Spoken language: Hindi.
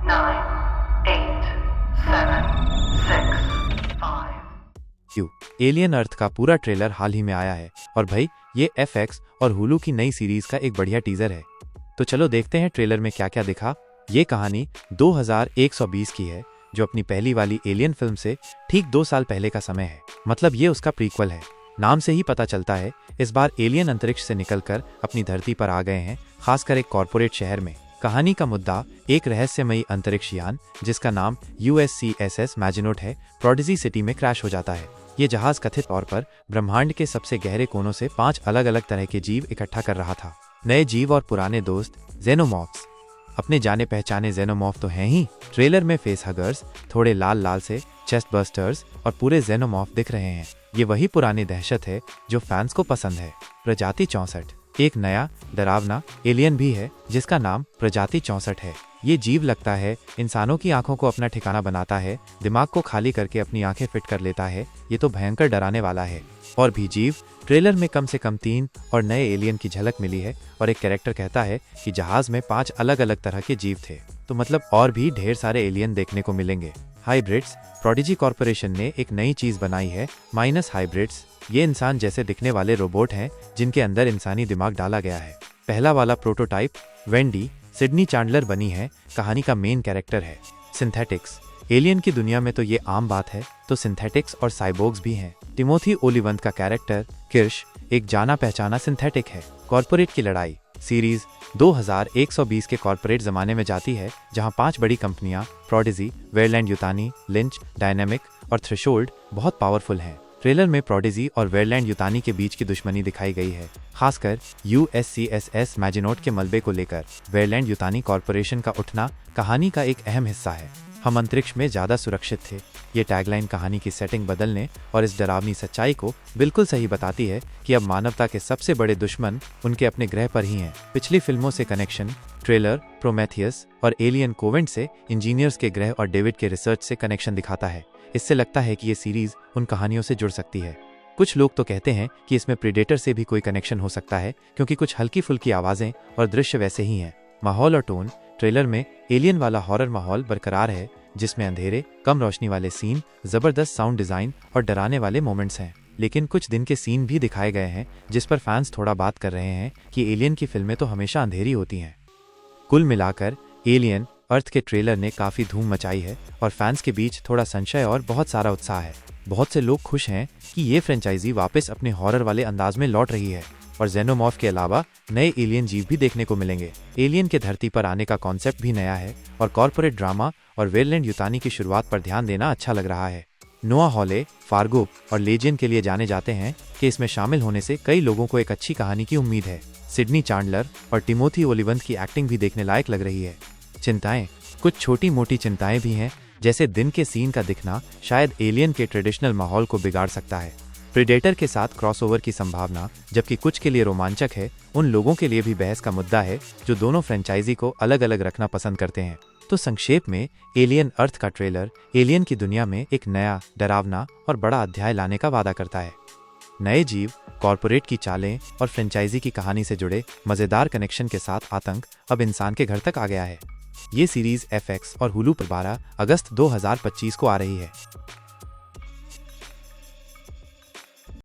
9, 8, 7, 6, 5. क्यों एलियन अर्थ का पूरा ट्रेलर हाल ही में आया है और भाई ये FX और हुलू की नई सीरीज का एक बढ़िया टीजर है। तो चलो देखते हैं ट्रेलर में क्या क्या दिखा। ये कहानी 2120 की है, जो अपनी पहली वाली एलियन फिल्म से ठीक 2 साल पहले का समय है। मतलब ये उसका प्रीक्वल है। नाम से ही पता चलता है इस बार एलियन अंतरिक्ष से निकलकर अपनी धरती पर आ गए हैं, खासकर एक कॉरपोरेट शहर में। कहानी का मुद्दा एक रहस्यमयी अंतरिक्ष यान जिसका नाम USCSS मैजिनोट है, प्रोडिजी सिटी में क्रैश हो जाता है। ये जहाज कथित तौर पर ब्रह्मांड के सबसे गहरे कोनों से 5 अलग अलग तरह के जीव इकट्ठा कर रहा था। नए जीव और पुराने दोस्त जेनोमॉर्फ्स। अपने जाने पहचाने जेनोमॉर्फ तो हैं ही, ट्रेलर में फेस हगर्स, थोड़े लाल लाल से चेस्ट बस्टर्स और पूरे जेनोमॉर्फ दिख रहे हैं। ये वही पुरानी दहशत है जो फैंस को पसंद है। प्रजाति 64। एक नया डरावना एलियन भी है जिसका नाम प्रजाति 64 है। ये जीव लगता है इंसानों की आंखों को अपना ठिकाना बनाता है, दिमाग को खाली करके अपनी आंखें फिट कर लेता है। ये तो भयंकर डराने वाला है। और भी जीव। ट्रेलर में कम से कम 3 और नए एलियन की झलक मिली है और एक कैरेक्टर कहता है कि जहाज में 5 अलग अलग तरह के जीव थे। तो मतलब और भी ढेर सारे एलियन देखने को मिलेंगे। हाइब्रिड्स। प्रोडिजी कॉर्पोरेशन ने एक नई चीज बनाई है, माइनस हाइब्रिड्स। ये इंसान जैसे दिखने वाले रोबोट हैं जिनके अंदर इंसानी दिमाग डाला गया है। पहला वाला प्रोटोटाइप वेंडी सिडनी चैंडलर बनी है, कहानी का मेन कैरेक्टर है। सिंथेटिक्स। एलियन की दुनिया में तो ये आम बात है, तो सिंथेटिक्स और साइबोर्ग्स भी हैं। टिमोथी ओलिवंत का कैरेक्टर किर्श एक जाना पहचाना सिंथेटिक है। कॉर्पोरेट की लड़ाई। सीरीज 2120 के कॉर्पोरेट जमाने में जाती है, जहां 5 बड़ी कंपनियां प्रोडिजी, वेयरलैंड-युतानी, लिंच, डायनेमिक और थ्रेशोल्ड बहुत पावरफुल हैं। ट्रेलर में प्रोडिजी और वेयरलैंड-युतानी के बीच की दुश्मनी दिखाई गई है, खासकर USCSS मैजिनोट के मलबे को लेकर। वेयरलैंड-युतानी कॉर्पोरेशन का उठना कहानी का एक अहम हिस्सा है। हम अंतरिक्ष में ज्यादा सुरक्षित थे। ये टैगलाइन कहानी की सेटिंग बदलने और इस डरावनी सच्चाई को बिल्कुल सही बताती है कि अब मानवता के सबसे बड़े दुश्मन उनके अपने ग्रह पर ही हैं। पिछली फिल्मों से कनेक्शन। ट्रेलर प्रोमेथियस और एलियन कोवेंट से इंजीनियर्स के ग्रह और डेविड के रिसर्च से कनेक्शन दिखाता है। इससे लगता है कि ये सीरीज उन कहानियों से जुड़ सकती है। कुछ लोग तो कहते हैं कि इसमें प्रीडेटर से भी कोई कनेक्शन हो सकता है, क्योंकि कुछ हल्की फुल्की आवाजें और दृश्य वैसे ही हैं। माहौल और टोन। ट्रेलर में एलियन वाला हॉरर माहौल बरकरार है, जिसमें अंधेरे, कम रोशनी वाले सीन, जबरदस्त साउंड डिजाइन और डराने वाले मोमेंट्स हैं। लेकिन कुछ दिन के सीन भी दिखाए गए हैं जिस पर फैंस थोड़ा बात कर रहे हैं कि एलियन की फिल्में तो हमेशा अंधेरी होती हैं। कुल मिलाकर एलियन अर्थ के ट्रेलर ने काफी धूम मचाई है और फैंस के बीच थोड़ा संशय और बहुत सारा उत्साह है। बहुत से लोग खुश हैं कि ये फ्रेंचाइजी वापस अपने हॉरर वाले अंदाज में लौट रही है और जेनोमॉर्फ के अलावा नए एलियन जीव भी देखने को मिलेंगे। एलियन के धरती पर आने का कॉन्सेप्ट भी नया है और कॉर्पोरेट ड्रामा और वेयरलैंड-युतानी की शुरुआत पर ध्यान देना अच्छा लग रहा है। नोआ हॉले, फार्गो और लेजियन के लिए जाने जाते हैं कि इसमें शामिल होने से कई लोगों को एक अच्छी कहानी की उम्मीद है। सिडनी चैंडलर और टिमोथी ओलिवंत की एक्टिंग भी देखने लायक लग रही है। चिंताएं। कुछ छोटी मोटी चिंताएं भी हैं, जैसे दिन के सीन का दिखना शायद एलियन के ट्रेडिशनल माहौल को बिगाड़ सकता है। प्रीडेटर के साथ क्रॉसओवर की संभावना, जबकि कुछ के लिए रोमांचक है, उन लोगों के लिए भी बहस का मुद्दा है जो दोनों फ्रेंचाइजी को अलग अलग रखना पसंद करते हैं। तो संक्षेप में एलियन अर्थ का ट्रेलर एलियन की दुनिया में एक नया, डरावना और बड़ा अध्याय लाने का वादा करता है। नए जीव, कॉर्पोरेट की चालें और फ्रेंचाइजी की कहानी से जुड़े मजेदार कनेक्शन के साथ आतंक अब इंसान के घर तक आ गया है। ये सीरीज FX और हुलू पर 12 अगस्त 2025 को आ रही है।